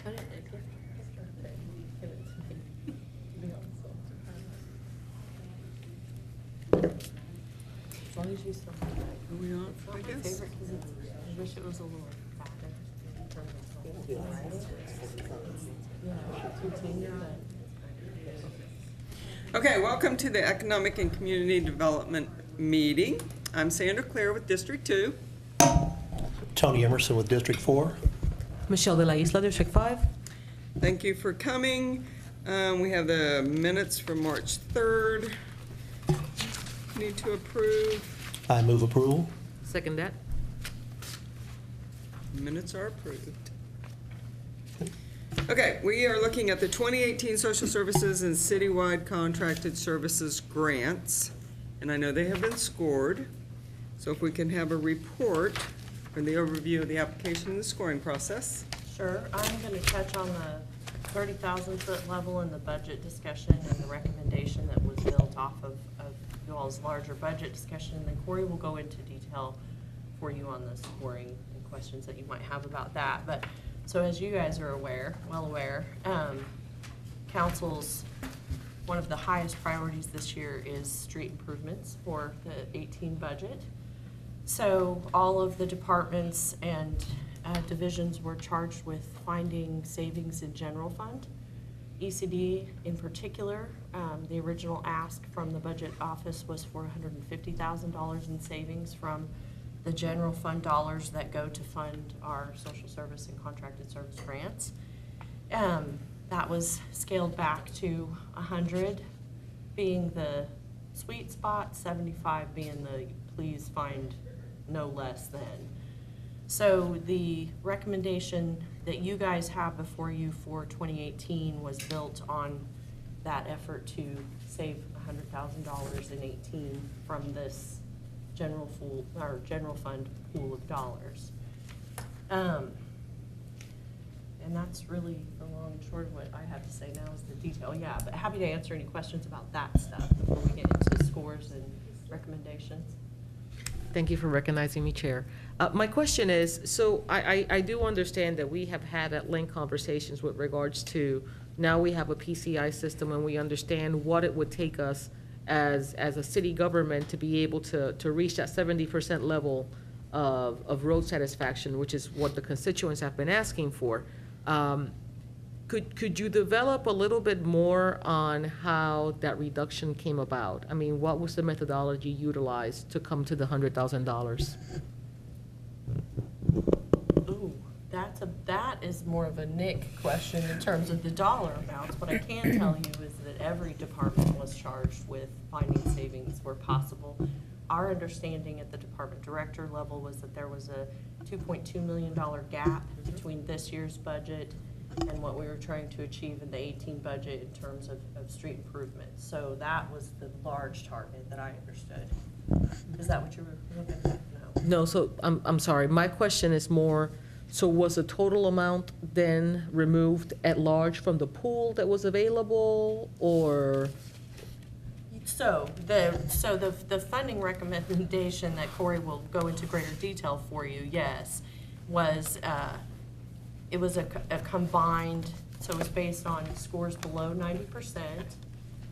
I didn't give it to me, to be honest. As long as you still have that. Are we on? It's not I my guess. favorite because I wish it was a little fatter. Yeah, too tender, but. Okay, welcome to the Economic and Community Development Meeting. I'm Sandra Clare with District 2. Tony Emerson with District 4. Michelle de la Isla, District 5. Thank you for coming. We have the minutes from March 3rd. Need to approve. I move approval. Second that. Minutes are approved. Okay, we are looking at the 2018 Social Services and Citywide Contracted Services Grants, and I know they have been scored. So if we can have a report for the overview of the application and the scoring process. Sure, I'm gonna touch on the 30,000-foot level in the budget discussion and the recommendation that was built off of you all's larger budget discussion, and then Corey will go into detail for you on the scoring and questions that you might have about that. But, so as you guys are well aware, Council's, one of the highest priorities this year is street improvements for the 18 budget. So all of the departments and divisions were charged with finding savings in general fund. ECD in particular, the original ask from the budget office was for $150,000 in savings from the general fund dollars that go to fund our social service and contracted service grants. That was scaled back to 100 being the sweet spot, 75 being the please find no less than. So the recommendation that you guys have before you for 2018 was built on that effort to save $100,000 in 18 from this general fund pool of dollars. And that's really the long and short of what I have to say now is the detail. Yeah, but happy to answer any questions about that stuff before we get into scores and recommendations. Thank you for recognizing me, Chair. My question is, so I do understand that we have had at length conversations with regards to now we have a PCI system and we understand what it would take us as a city government to be able to reach that 70% level of road satisfaction, which is what the constituents have been asking for. Could you develop a little bit more on how that reduction came about? I mean, what was the methodology utilized to come to the $100,000? Ooh, that is more of a Nick question in terms of the dollar amounts. What I can tell you is that every department was charged with finding savings where possible. Our understanding at the department director level was that there was a $2.2 million gap between this year's budget and what we were trying to achieve in the 18 budget in terms of street improvements. So that was the large target that I understood. Is that what you were looking at? No, so I'm sorry. My question is more, so was the total amount then removed at large from the pool that was available, or? So the funding recommendation that Corey will go into greater detail for you, yes, was it was a combined, so it was based on scores below 90%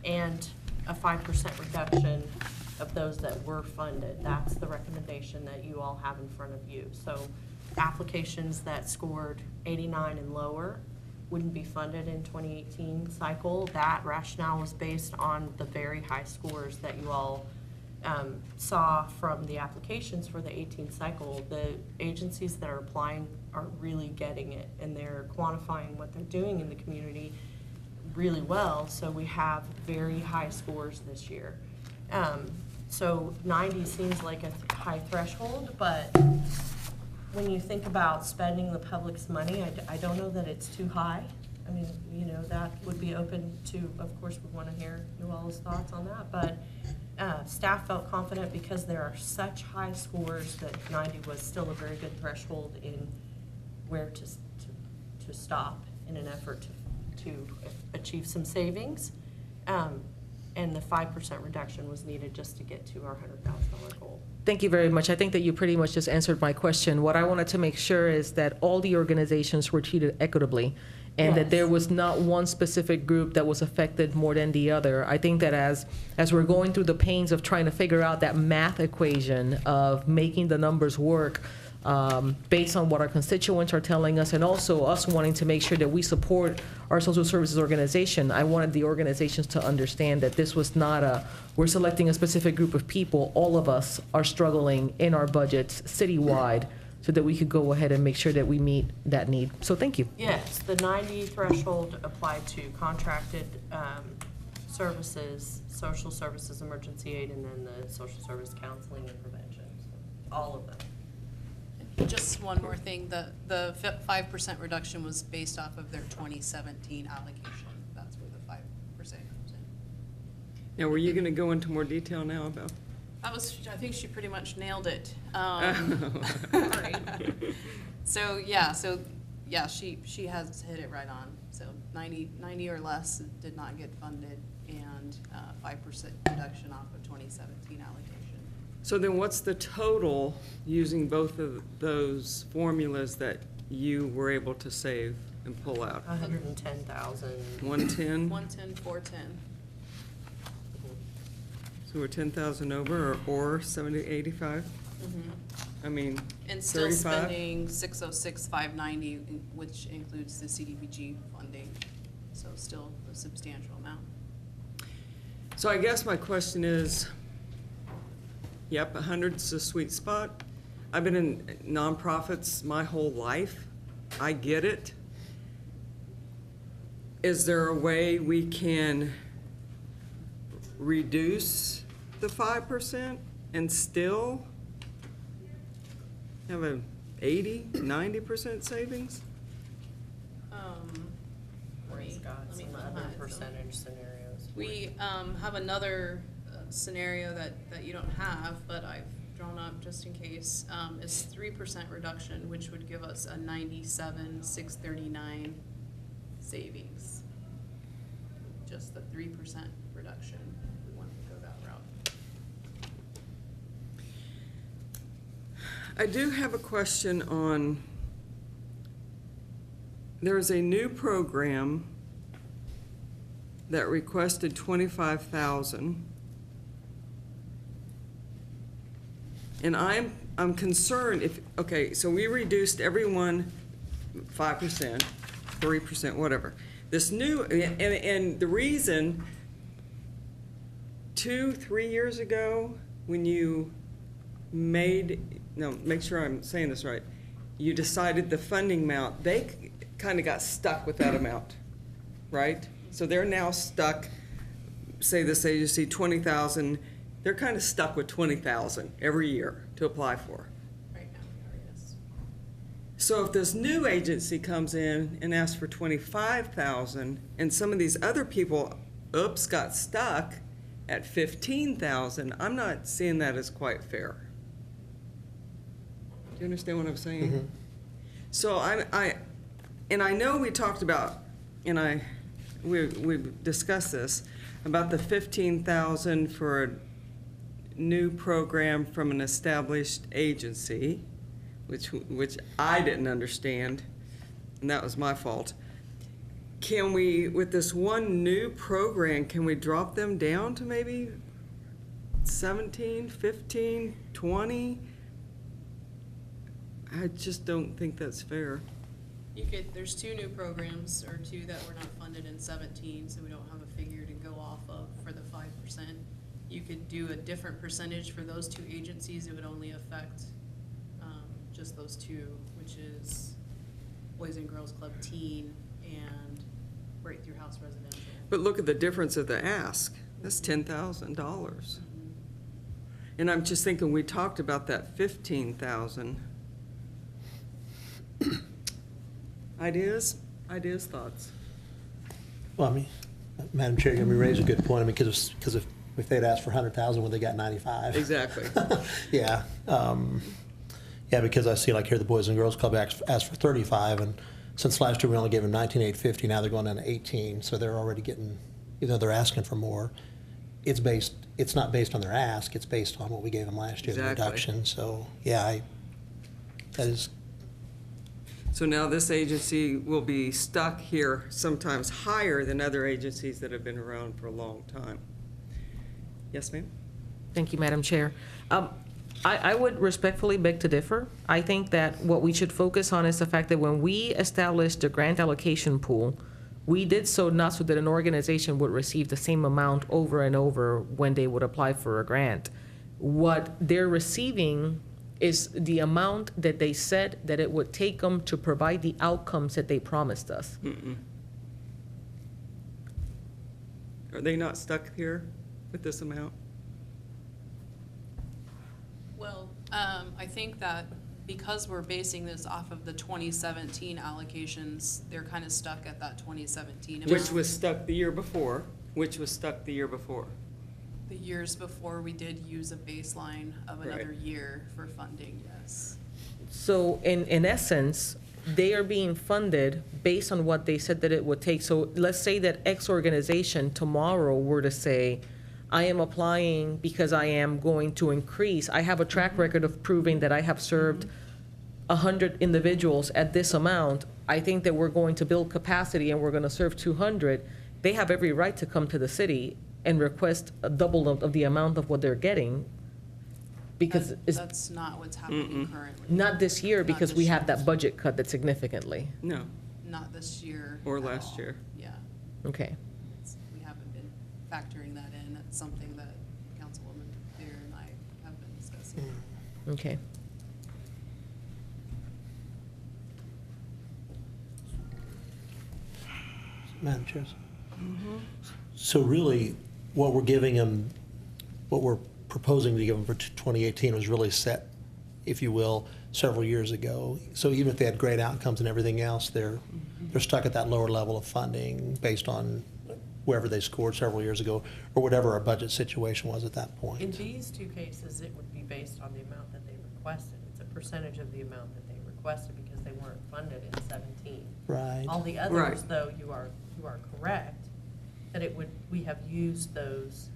and a 5% reduction of those that were funded. That's the recommendation that you all have in front of you. So applications that scored 89 and lower wouldn't be funded in 2018 cycle. That rationale was based on the very high scores that you all saw from the applications for the 18 cycle. The agencies that are applying are really getting it, and they're quantifying what they're doing in the community really well. So we have very high scores this year. So 90 seems like a high threshold, but when you think about spending the public's money, I don't know that it's too high. I mean, you know, that would be open to, of course, we want to hear you all's thoughts on that, but staff felt confident because there are such high scores that 90 was still a very good threshold in where to stop in an effort to achieve some savings. And the 5% reduction was needed just to get to our $100,000 goal. Thank you very much. I think that you pretty much just answered my question. What I wanted to make sure is that all the organizations were treated equitably, and that Yes. there was not one specific group that was affected more than the other. I think that as we're going through the pains of trying to figure out that math equation of making the numbers work, based on what our constituents are telling us, and also us wanting to make sure that we support our social services organization, I wanted the organizations to understand that this was not we're selecting a specific group of people. All of us are struggling in our budgets citywide, so that we could go ahead and make sure that we meet that need. So thank you. Yes, the 90 threshold applied to contracted services, social services, emergency aid, and then the social service counseling and prevention, so all of them. Just one more thing, the 5% reduction was based off of their 2017 allocation. That's where the 5% comes in. Now, were you gonna go into more detail now about? I think she pretty much nailed it. So she has hit it right on. So 90 or less did not get funded, and 5% reduction off of 2017 allocation. So then what's the total, using both of those formulas, that you were able to save and pull out? 110,000. 110? 110, 410. So we're 10,000 over, or 70, 85? I mean, And still 35? spending 606, 590, which includes the CDBG funding. So still a substantial amount. So I guess my question is, yep, 100's a sweet spot. I've been in nonprofits my whole life. I get it. Is there a way we can reduce the 5% and still have a 80, 90% savings? Ray's got Let me some find other it. percentage scenarios. for We you. have another scenario that you don't have, but I've drawn up just in case, is 3% reduction, which would give us a 97,639 savings. Just the 3% reduction, if we wanted to go that route. I do have a question on, there is a new program that requested 25,000. And I'm concerned if, okay, so we reduced everyone 5%, 3%, whatever. This new, and the reason, 2-3 years ago, when you make sure I'm saying this right, you decided the funding amount, they kind of got stuck with that amount, right? So they're now stuck, say this agency, 20,000, they're kind of stuck with 20,000 every year to apply for. Right now, we are, yes. So if this new agency comes in and asks for 25,000, and some of these other people, got stuck at 15,000, I'm not seeing that as quite fair. Do you understand what I'm saying? Mhm. So I know we talked about, and we discussed this, about the 15,000 for a new program from an established agency, which I didn't understand, and that was my fault. Can we, with this one new program, can we drop them down to maybe 17, 15, 20? I just don't think that's fair. There's 2 new programs, or 2 that were not funded in 17, so we don't have a figure to go off of for the 5%. You could do a different percentage for those 2 agencies. It would only affect just those 2, which is Boys and Girls Club Teen and Breakthrough House Residential. But look at the difference of the ask. That's $10,000. And I'm just thinking, we talked about that 15,000. Ideas, thoughts? Well, I mean, Madam Chair, you raise a good point, I mean, because if they'd asked for 100,000 when they got 95. Exactly. Yeah, yeah, because I see like here, the Boys and Girls Club asked for 35, and since last year we only gave them 19,850, now they're going down to 18, so they're already getting, they're asking for more. it's not based on their ask, it's based on what we gave them last year, the Exactly. reduction. So, yeah, that is, So now this agency will be stuck here sometimes higher than other agencies that have been around for a long time. Yes, ma'am? Thank you, Madam Chair. I would respectfully beg to differ. I think that what we should focus on is the fact that when we established the grant allocation pool, we did so not so that an organization would receive the same amount over and over when they would apply for a grant. What they're receiving is the amount that they said that it would take them to provide the outcomes that they promised us. Are they not stuck here with this amount? Well, I think that because we're basing this off of the 2017 allocations, they're kind of stuck at that 2017 amount. Which was stuck the year before, The years before, we did use a baseline of another Right. year for funding, yes. So in essence, they are being funded based on what they said that it would take. So let's say that X organization tomorrow were to say, I am applying because I am going to increase. I have a track record of proving that I have served 100 individuals at this amount. I think that we're going to build capacity and we're going to serve 200. They have every right to come to the city and request a double of the amount of what they're getting. Because it's That's not what's happening currently. not this year, Not because this we year. have that budget cut that significantly. No, Not this year. Or at last all. year. Yeah, Okay. we haven't been factoring that in. It's something that Councilwoman Thayer and I have been discussing. Okay. Madam Chair. So really, what we're giving them, what we're proposing to give them for 2018 was really set, if you will, several years ago. So even if they had great outcomes and everything else, they're stuck at that lower level of funding based on wherever they scored several years ago, or whatever our budget situation was at that point. In these two cases, it would be based on the amount that they requested. It's a percentage of the amount that they requested because they weren't funded in 17. Right. All the others, Right. though, you are correct, that it would, we have used those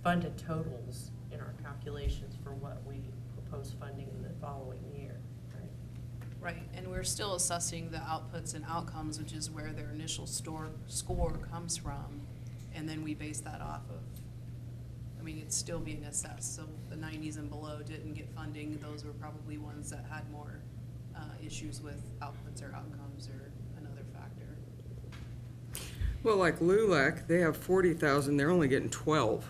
funded totals in our calculations for what we propose funding in the following year, right? Right, and we're still assessing the outputs and outcomes, which is where their initial score comes from. And then we base that off of, I mean, it's still being assessed. So the 90s and below didn't get funding. Those were probably ones that had more issues with outputs or outcomes or another factor. well, like LULAC, they have 40,000, they're only getting 12.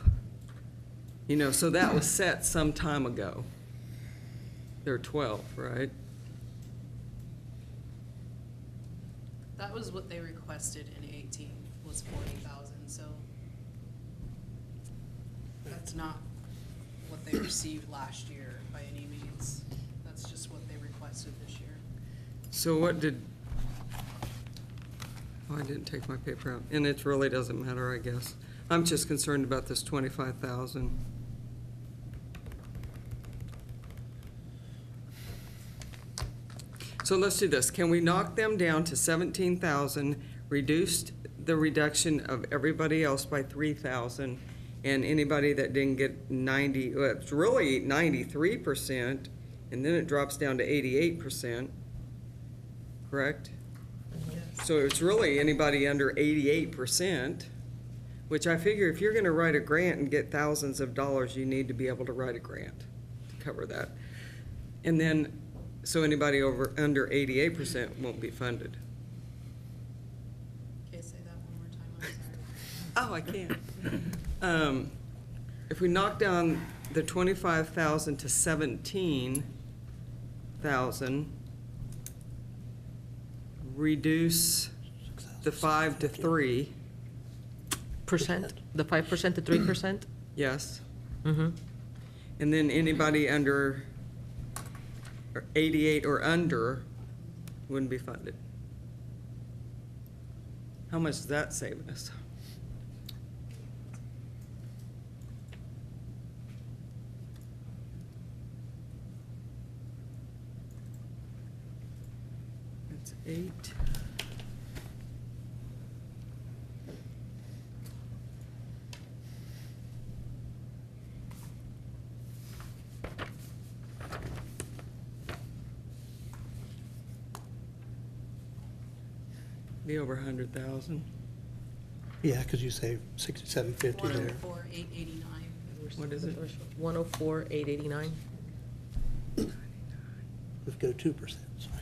You know, so that was set some time ago. They're 12, right? That was what they requested in 18, was 40,000, so that's not what they received last year by any means. That's just what they requested this year. So what did, oh, I didn't take my paper out, and it really doesn't matter, I guess. I'm just concerned about this 25,000. So let's do this. Can we knock them down to 17,000, reduce the reduction of everybody else by 3,000, and anybody that didn't get 90, well, it's really 93%, and then it drops down to 88%, correct? So it's really anybody under 88%, which I figure if you're gonna write a grant and get thousands of dollars, you need to be able to write a grant to cover that. And then, so anybody under 88% won't be funded. Okay, say that one more time, I'm sorry. Oh, I can. If we knock down the 25,000 to 17,000, reduce the 5 to 3, Percent, the 5% to 3%? yes. Mm-hmm. And then anybody under 88 or under wouldn't be funded. How much does that save us? That's 8. Be over 100,000. Yeah, because you say 6750 there. 104,889. What is it? 104,889. Let's go 2%, sorry.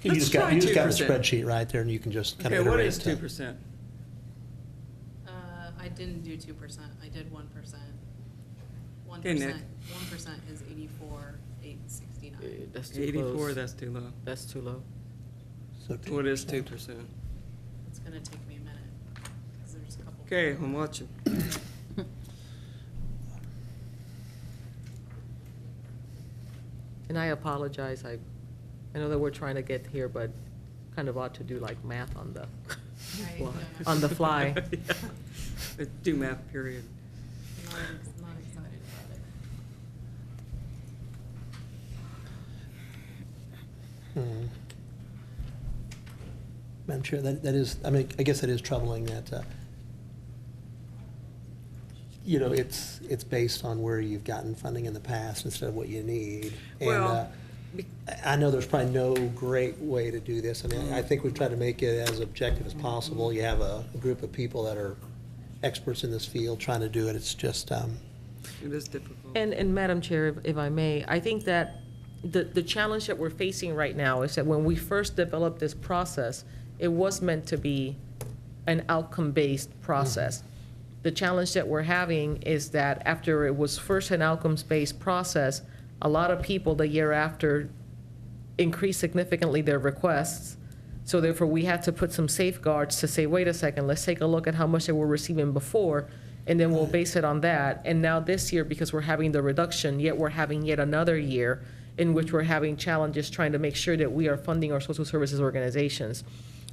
You Let's just got try the 2%. spreadsheet right there, and you can just kind of Okay, what iterate. is 2%? I didn't do 2%, I did 1%. 1%, Okay, Nick. 1% is 84,869. That's too 84, close. that's too low. That's too low. So What is 2%? 2%? It's gonna take me a minute, because there's a couple. Okay, I'm watching. And I apologize, I know that we're trying to get here, but kind of ought to do like math on the, Right, yeah. on the fly. Yeah. Do math, period. Not excited about it. Hmm. Madam Chair, that is, I mean, I guess that is troubling that, you know, it's based on where you've gotten funding in the past instead of what you need. And Well, I know there's probably no great way to do this. I mean, I think we've tried to make it as objective as possible. You have a group of people that are experts in this field trying to do it. It's just, It is difficult. And Madam Chair, if I may, I think that the challenge that we're facing right now is that when we first developed this process, it was meant to be an outcome-based process. The challenge that we're having is that after it was first an outcomes-based process, a lot of people the year after increased significantly their requests. So therefore, we had to put some safeguards to say, wait a second, let's take a look at how much they were receiving before, and then we'll base it on that. And now this year, because we're having the reduction, yet we're having yet another year in which we're having challenges trying to make sure that we are funding our social services organizations.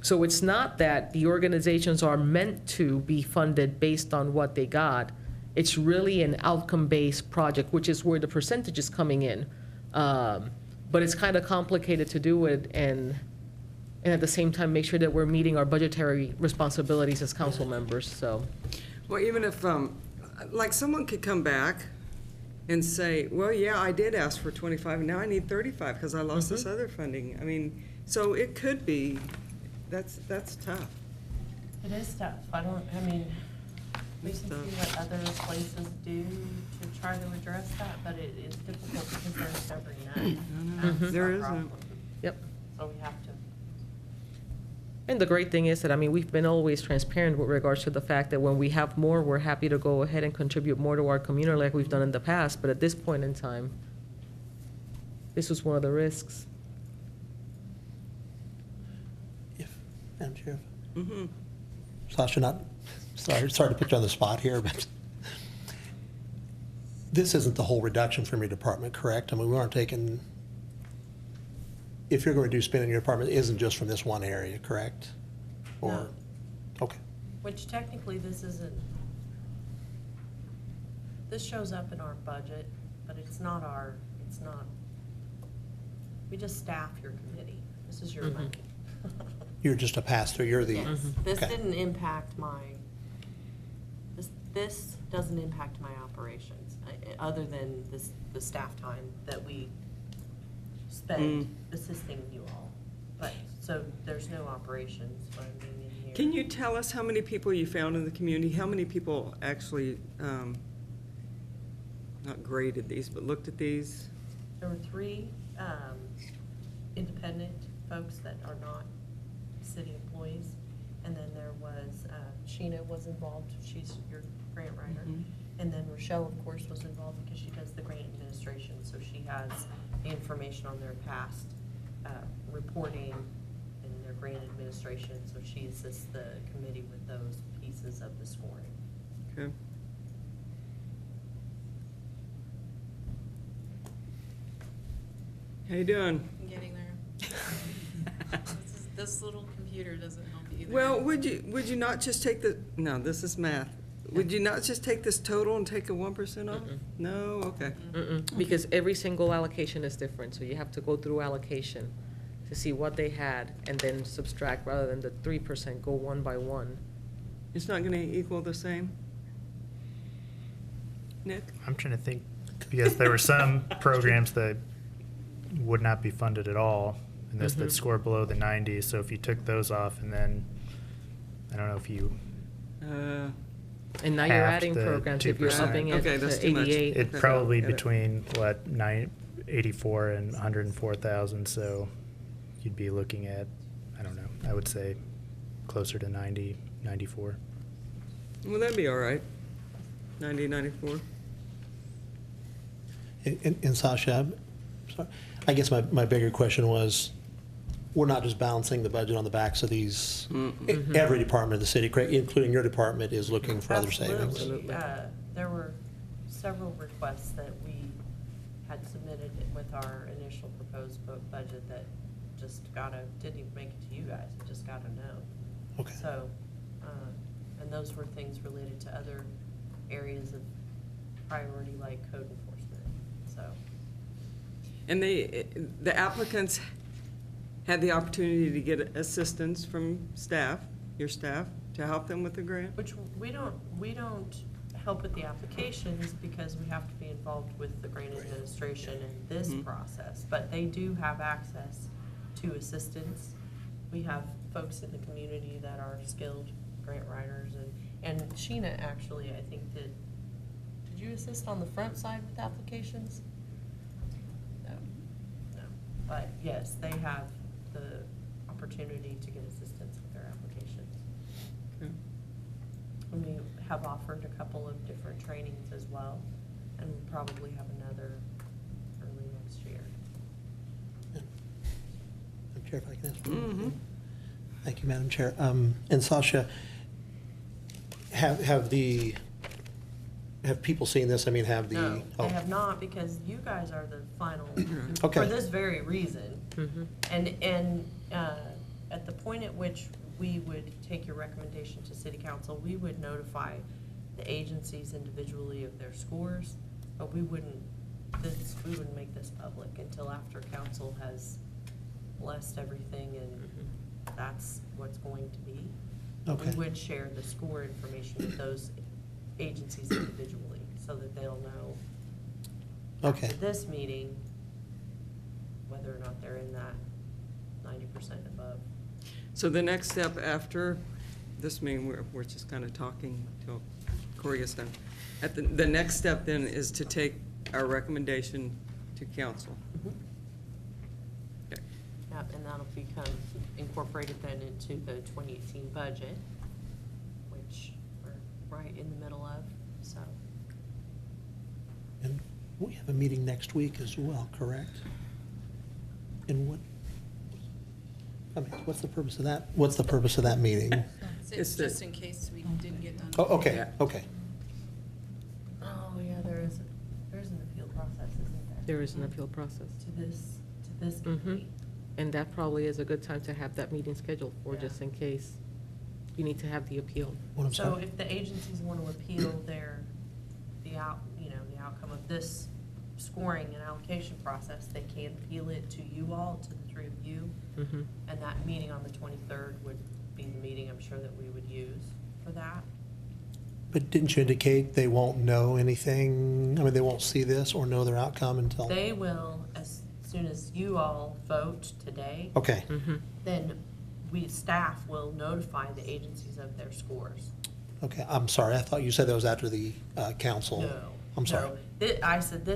So it's not that the organizations are meant to be funded based on what they got. It's really an outcome-based project, which is where the percentage is coming in. But it's kind of complicated to do it and at the same time make sure that we're meeting our budgetary responsibilities as council members, so. Well, even if, like, someone could come back and say, well, yeah, I did ask for 25, and now I need 35 because I lost this other funding. I mean, so it could be, that's tough. It is tough. I mean, we can see what other places do to try to address that, but it is difficult because there's never none. That's the There isn't. problem. Yep. So we have to. And the great thing is that, I mean, we've been always transparent with regards to the fact that when we have more, we're happy to go ahead and contribute more to our community like we've done in the past. But at this point in time, this was one of the risks. if, Madam Chair, Mm-hmm. Sasha, not, sorry to put you on the spot here, but this isn't the whole reduction from your department, correct? I mean, we aren't taking, if you're going to do spend in your department, it isn't just from this one area, correct? Or, No. okay. Which technically this isn't, this shows up in our budget, but it's not, we just staff your committee. This is your Mhm. money. You're just a pass-through, you're the. Yes, this okay. didn't impact this doesn't impact my operations, other than the staff time that we spend assisting you all. But, so there's no operations funding in here. Can you tell us how many people you found in the community? How many people actually, not graded these, but looked at these? There were 3 independent folks that are not city employees. And then there was, Sheena was involved, she's your grant writer. Mhm. And then Rochelle, of course, was involved because she does the grant administration, so she has the information on their past reporting and their grant administration, so she assists the committee with those pieces of the scoring. Okay. How you doing? I'm getting there. This little computer doesn't help either. Well, would you not just take no, this is math. Would you not just take this total and take a 1% off? No? Okay. Because every single allocation is different, so you have to go through allocation to see what they had and then subtract, rather than the 3%, go one by one. It's not gonna equal the same? Nick? I'm trying to think, because there were some programs that would not be funded at all. and this that score below the 90. So if you took those off, and then I don't know if you And now you're half adding the programs, if you're 2%. upping it Okay, that's to too much. 88. it'd Okay. probably Get it. between what 84 and 104,000. So you'd be looking at, I don't know, I would say closer to 90, 94. Well, that'd be all right. 90, 94. And Sasha, sorry, I guess my bigger question was, we're not just balancing the budget on the backs of these, every department of the city, correct, including your department, is looking for other savings. Absolutely. There were several requests that we had submitted with our initial proposed budget that just didn't even make it to you guys, it just got a no. Okay. So, and those were things related to other areas of priority like code enforcement, so. And the applicants had the opportunity to get assistance from staff, your staff, to help them with the grant? Which we don't help with the applications because we have to be involved with the grant administration in this process. But they do have access to assistance. We have folks in the community that are skilled grant writers, and Sheena actually, I think, did you assist on the front side with applications? No. But yes, they have the opportunity to get assistance with their applications. Okay. And we have offered a couple of different trainings as well, and we'll probably have another early next year. Madam Chair, if I can ask. Mhm. Thank you, Madam Chair. And Sasha, have people seen this? I mean, have the? No, oh, they have not, because you guys are the final, Okay. for this very reason. And at the point at which we would take your recommendation to city council, we would notify the agencies individually of their scores, but we wouldn't make this public until after council has blessed everything, and that's what's going to be. Okay. We would share the score information with those agencies individually, so that they'll know Okay. after this meeting whether or not they're in that 90% above. So the next step after this meeting, we're just kind of talking till Corey gets done. The next step then is to take our recommendation to council. Okay. Yep, and that'll become incorporated then into the 2018 budget, which we're right in the middle of, so. And we have a meeting next week as well, correct? And what's the purpose of that? What's the purpose of that meeting? It's It's the- just in case we didn't get done. Oh, okay, Yeah. okay. Oh, yeah, there's an appeal process, isn't there? There is an appeal process. To this Mhm. committee. And that probably is a good time to have that meeting scheduled for, Yeah. just in case you need to have the appeal. What I'm So sorry? if the agencies want to appeal the outcome of this scoring and allocation process, they can appeal it to you all, to the three of you. Mhm. And that meeting on the 23rd would be the meeting I'm sure that we would use for that. But didn't you indicate they won't know anything? I mean, they won't see this or know their outcome until? They will, as soon as you all vote today, Okay, Mhm. then staff will notify the agencies of their scores. okay. I'm sorry. I thought you said that was after the council. No. I'm sorry. No. I said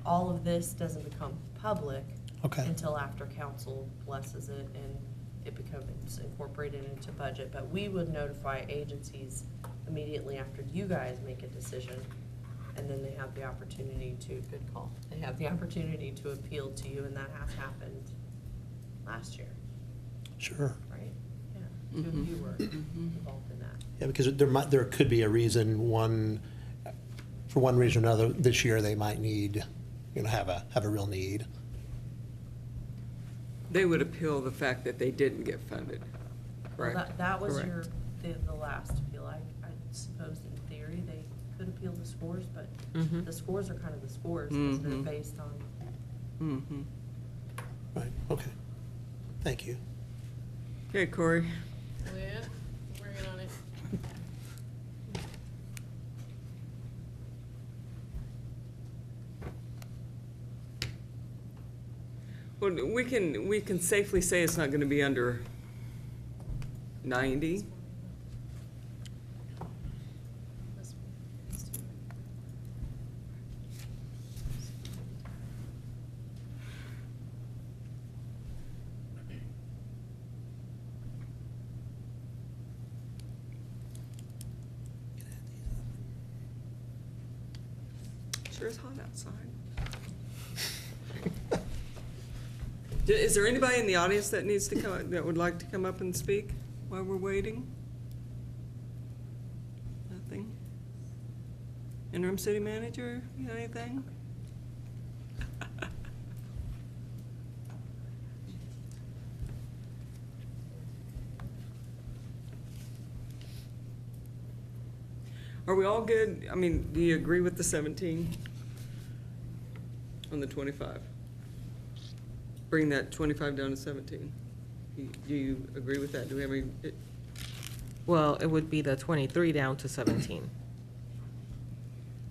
all of this doesn't become public Okay. until after council blesses it and it becomes incorporated into budget. But we would notify agencies immediately after you guys make a decision, and then they have the opportunity to, good call, they have the opportunity to appeal to you, and that has happened last year, Sure. right? Yeah, two of you were involved in that. Yeah, because there could be a reason, for one reason or another, this year they might need, have a real need. They would appeal the fact that they didn't get funded, Well, correct? that was Correct. the last appeal. I suppose in theory they could appeal the scores, but Mhm. the scores are kind of the scores because they're Mhm. based on, Mhm. Right, okay. Thank you. Okay, Corey. Yeah, working on it. Well, we can safely say it's not gonna be under 90. Sure is hot outside. Is there anybody in the audience that needs to come, that would like to come up and speak while we're waiting? Nothing? Interim city manager, you got anything? Are we all good? I mean, do you agree with the 17 on the 25? Bring that 25 down to 17. Do you agree with that? Do we have any? Well, it would be the 23 down to 17.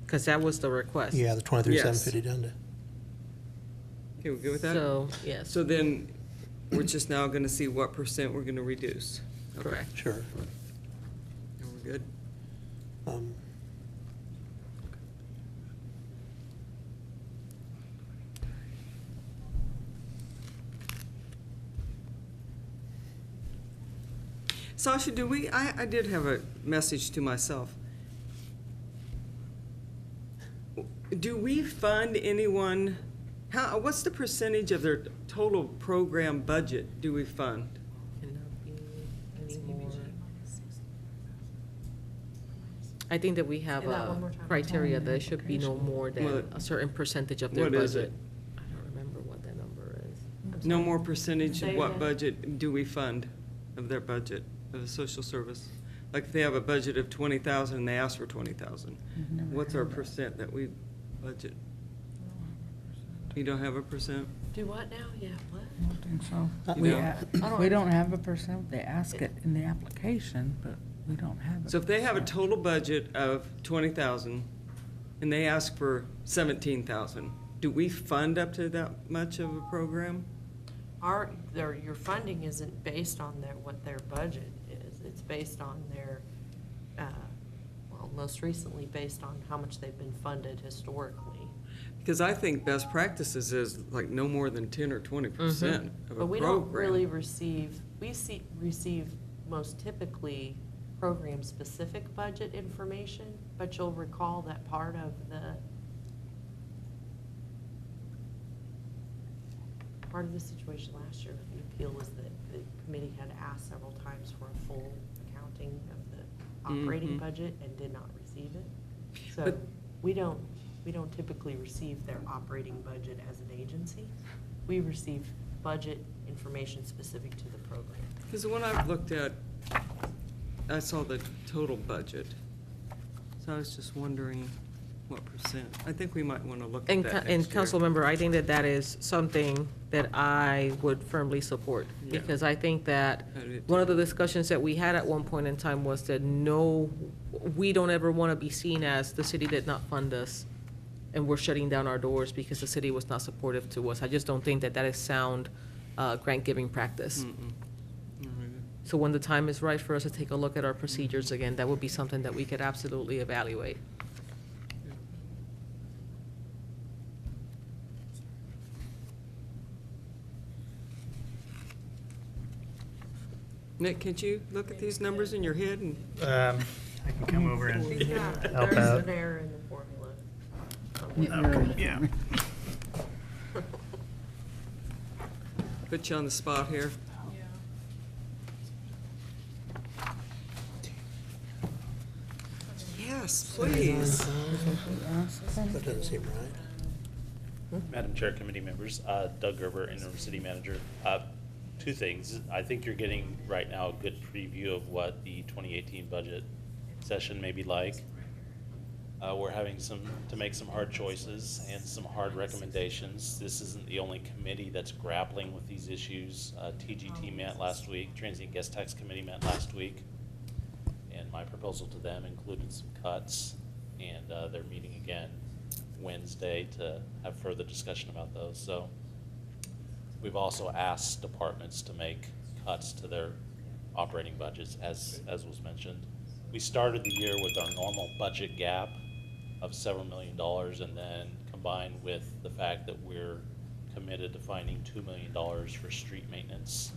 Because that was the request. Yeah, the 23, Yes. 750 down to. Okay, we good with that? So, yes. So then, we're just now gonna see what percent we're gonna reduce. Okay. Correct. Sure. And we're good? Um, Sasha, I did have a message to myself. Do we fund anyone, what's the percentage of their total program budget do we fund? Cannot be any more. I think that we have Say that one a more time. criteria that it should be no more than What- a certain percentage of their what budget. is it? I don't remember what that number is. No more percentage Say of what again. budget do we fund of their budget of the social service? Like if they have a budget of 20,000 and they ask for 20,000, what's our percent that we budget? You don't have a percent? Do what now? Yeah, what? I don't think so. You We, don't? we don't have a percent, they ask it in the application, but we don't have it. So if they have a total budget of 20,000 and they ask for 17,000, do we fund up to that much of a program? Your funding isn't based on what their budget is. It's based on their, well, most recently based on how much they've been funded historically. Because I think best practices is like no more than 10 or 20% of a But we don't program. really receive most typically program-specific budget information, but you'll recall that part of the situation last year with the appeal was that the committee had asked several times for a full accounting of the operating Mhm. budget and did not receive it. So But- we don't typically receive their operating budget as an agency. We receive budget information specific to the program. Because the one I've looked at, I saw the total budget. So I was just wondering what percent. I think we might want to look at And, that and next year. council member, I think that that is something that I would firmly support. Yeah. Because I think that I do one of the discussions that we had at one point in time was that no, we don't ever want to be seen as the city did not fund us and we're shutting down our doors because the city was not supportive to us. I just don't think that that is sound grant-giving practice. Mm-mm. Not really. So when the time is right for us to take a look at our procedures again, that would be something that we could absolutely evaluate. Nick, can't you look at these numbers in your head and? I can come over and Yeah, help there's out. an error in the formula. Yeah. Put you on the spot here. Yes, please. That doesn't seem right. Madam Chair, committee members, Doug Gerber, interim city manager. Two things. I think you're getting right now a good preview of what the 2018 budget session may be like. We're having to make some hard choices and some hard recommendations. This isn't the only committee that's grappling with these issues. TGT met last week, Transient Guest Tax Committee met last week, and my proposal to them included some cuts, and they're meeting again Wednesday to have further discussion about those. So We've also asked departments to make cuts to their operating budgets, as was mentioned. We started the year with our normal budget gap of several $million, and then combined with the fact that we're committed to finding $2 million for street maintenance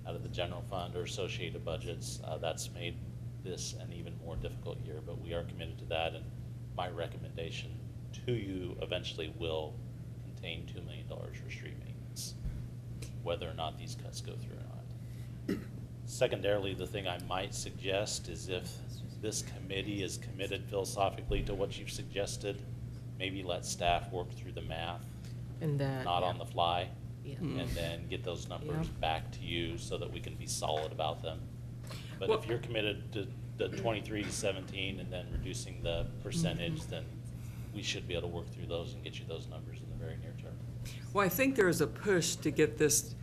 out of the general fund or associated budgets, that's made this an even more difficult year, but we are committed to that, and my recommendation to you eventually will contain $2 million for street maintenance, whether or not these cuts go through or not. Secondarily, the thing I might suggest is if this committee is committed philosophically to what you've suggested, maybe let staff work through the math, And that. not on the fly, Yeah. and then get those numbers Yeah. back to you so that we can be solid about them. But Well- if you're committed to the 23 to 17 and then reducing the percentage, then we should be able to work through those and get you those numbers in the very near term. Well, I think there is a push to get this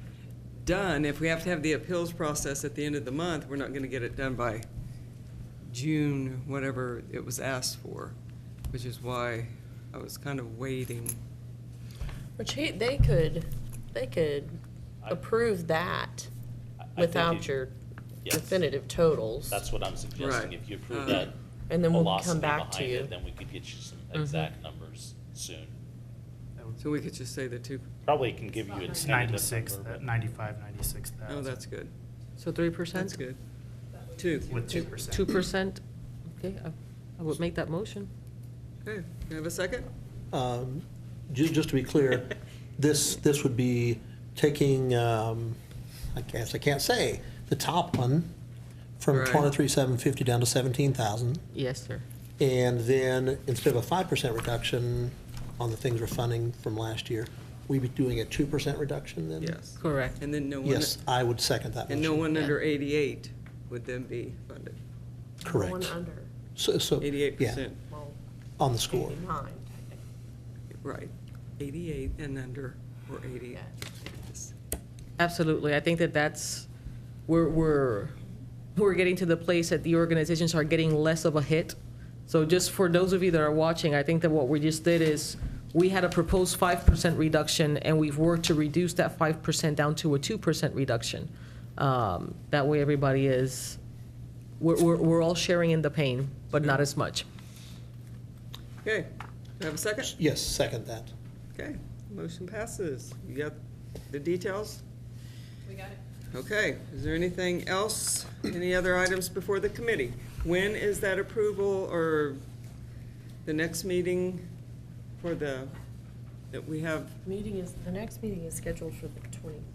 done. If we have to have the appeals process at the end of the month, we're not gonna get it done by June, whatever it was asked for, which is why I was kind of waiting. Which they could I- approve that I think without it- your Yes. definitive totals. That's what I'm suggesting. Right. If you approve that And then we'll velocity come back to behind it, you. then we could get you some exact numbers soon. So we could just say the two, Probably can give you a It's tentative 96, number, but- 96,000. oh, that's good. So 3%? That's good. Two. With 2%. 2%? Okay, I would make that motion. Okay, you have a second? Just to be clear, this would be taking, I guess I can't say, the top one from Right. 23,750 down to 17,000. Yes, sir. And then instead of a 5% reduction on the things we're funding from last year, we'd be doing a 2% reduction then? Yes. Correct. And then no one, Yes, I would second that and motion. no one Yeah. under 88 would then be funded. Correct. One under, So, 88%, yeah, well, on the score. 89, technically. right. 88 and under, or 80. Yeah. Absolutely. I think that's, we're getting to the place that the organizations are getting less of a hit. So just for those of you that are watching, I think that what we just did is, we had a proposed 5% reduction, and we've worked to reduce that 5% down to a 2% reduction. That way, everybody is, we're all sharing in the pain, but not as much. Okay, you have a second? Yes, second that. Okay, motion passes. You got the details? We got it. Okay, is there anything else, any other items before the committee? When is that approval or the next meeting for the, that we have? The next meeting is scheduled for the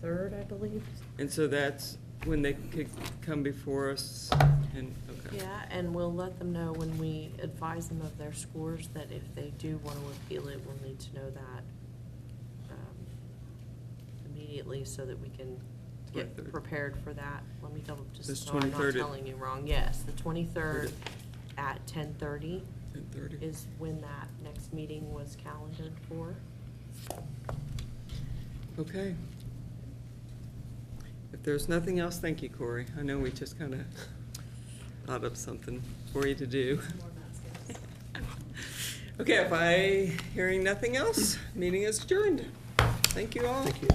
23rd, I believe. And so that's when they could come before us and, okay. Yeah, and we'll let them know when we advise them of their scores, that if they do want to appeal it, we'll need to know that immediately so that we can get 23rd. prepared for that. Let me double, This just so I'm not 23rd at- telling you wrong. Yes, the 23rd at 10:30 10:30. is when that next meeting was calendared for. Okay. If there's nothing else, thank you, Corey. I know we just kind of thought of something for you to do. Okay, if hearing nothing else, meeting is adjourned. Thank you all. Thank you.